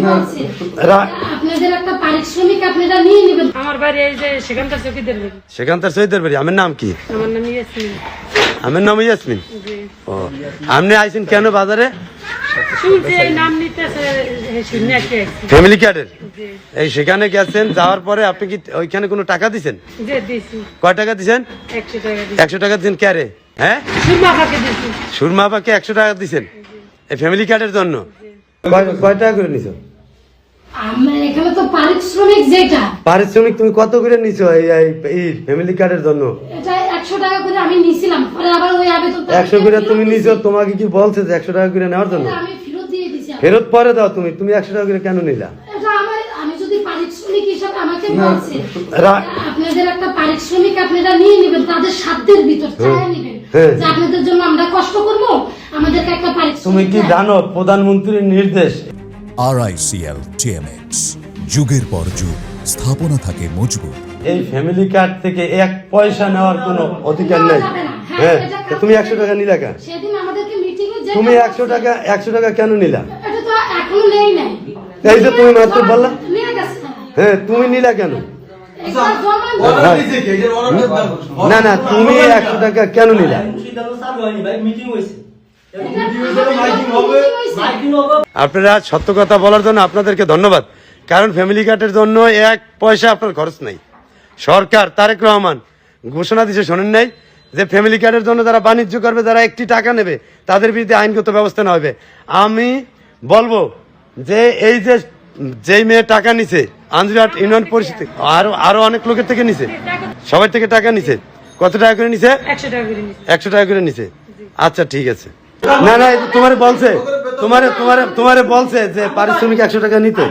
বলছি আপনাদের একটা পারিশ্রমিক আপনারা নিয়ে নেবেন। আমার বাড়ি এই যে সেখানকার চকিদের বাড়ি। সেখানকার শহীদের বাড়ি। আমার নাম কি? আমার নাম ইয়াসমিন। আমার নাম ইয়াসমিন। জি। ও, আপনি আইছেন কেন বাজারে? শুনছি এই নাম নিতেছে শুনে আসছি। ফ্যামিলি কার্ডের? জি। এই সেখানে গেছেন, যাওয়ার পরে আপনি কি ওইখানে কোনো টাকা দিছেন? জি দিছি। কয় টাকা দিছেন? 100 টাকা দিছি। 100 টাকা দিছেন কে রে? হ্যাঁ, সুরমা ফাঁকে দিছি। সুরমা আপাকে 100 টাকা দিছেন এই ফ্যামিলি কার্ডের জন্য? কয় টাকা করে নিছো? আমার এখানে তো পারিশ্রমিক যেটা, পারিশ্রমিক তুমি কত করে নিছো এই ফ্যামিলি কার্ডের জন্য? এটা 100 টাকা করে আমি নিছিলাম, পরে আবার ওই আবেদনটা 100 করে তুমি নিছো, তোমাকে কি বলছে যে 100 টাকা করে নেওয়ার জন্য? আমি ফেরত দিয়ে দিছি। ফেরত পরে দাও। তুমি 100 টাকা করে কেন নিলা? এটা আমি যদি পারিশ্রমিক হিসাবে আমাকে বলছে রা- আপনাদের একটা পারিশ্রমিক আপনারা নিয়ে নেবেন, তাদের সাধ্যের ভিতর চায় নেবেন হ্যাঁ। যে আপনাদের জন্য আমরা কষ্ট করব, আমাদেরকে একটা পারিশ্রমিক তুমি কি দেন। জানো প্রধানমন্ত্রীর নির্দেশ? RICL TMX যুগের পর যুগ স্থাপনা থাকে মজবুত। এই ফ্যামিলি কার্ড থেকে 1 পয়সা নেওয়ার কোনো অধিকার নেই। যাবে না। হ্যাঁ, এটা তো তুমি 100 টাকা নিলা কেন? সেদিন আমাদেরকে মিটিং এ তুমি 100 টাকা কেন নিলা? এটা তো এখনো নেই নাই। এই যে তুমি মাত্র বললা। নিয়ে গেছে। হ্যাঁ, তুমি নিলা কেন? একটা জমা না তুমি 100 টাকা কেন নিলা? আপনারা সত্য কথা বলার জন্য আপনাদেরকে ধন্যবাদ। কারণ ফ্যামিলি কার্ডের জন্য 1 পয়সা আপনার খরচ নাই। সরকার তারেক রহমান ঘোষণা দিয়েছে, শোনেন নাই? যে ফ্যামিলি কার্ডের জন্য যারা বাণিজ্য করবে, যারা 1টি টাকা নেবে, তাদের বিরুদ্ধে আইনগত ব্যবস্থা নেওয়া হবে। আমি বলবো যে এই যে যেই মেয়ে টাকা নিছে আঞ্জুরাট ইউনিয়ন পরিষদ, আরো অনেক লোকের থেকে নিছে, সবার থেকে টাকা নিছে। কত টাকা করে নিছে? 100 টাকা করে নিছি। 100 টাকা করে নিছে। আচ্ছা ঠিক আছে। না এই যে তোমারে বলছে, তোমারে বলছে যে পারিশ্রমিক 100 টাকা নিতে।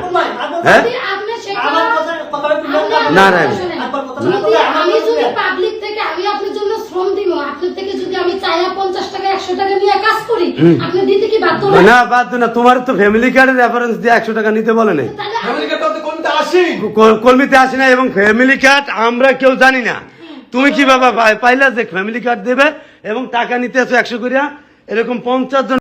হ্যাঁ, যদি আপনি সেটা না যদি আমি যদি পাবলিক থেকে আমি আপনার জন্য শ্রম দিব, আপনার থেকে যদি আমি চাইয়া 50 টাকা 100 টাকা নিয়ে কাজ করি, আপনি দিতে কি বাধ্য না? না বাদ না, তোমার তো ফ্যামিলি কার্ডের রেফারেন্স দিয়ে 100 টাকা নিতে বলে নাই। কর্মীতে আসে না, এবং ফ্যামিলি কার্ড আমরা কেউ জানি না। তুমি কি বাবা পাইলা যে ফ্যামিলি কার্ড দেবে এবং টাকা নিতে আসো 100 করিয়া? এরকম 50 জন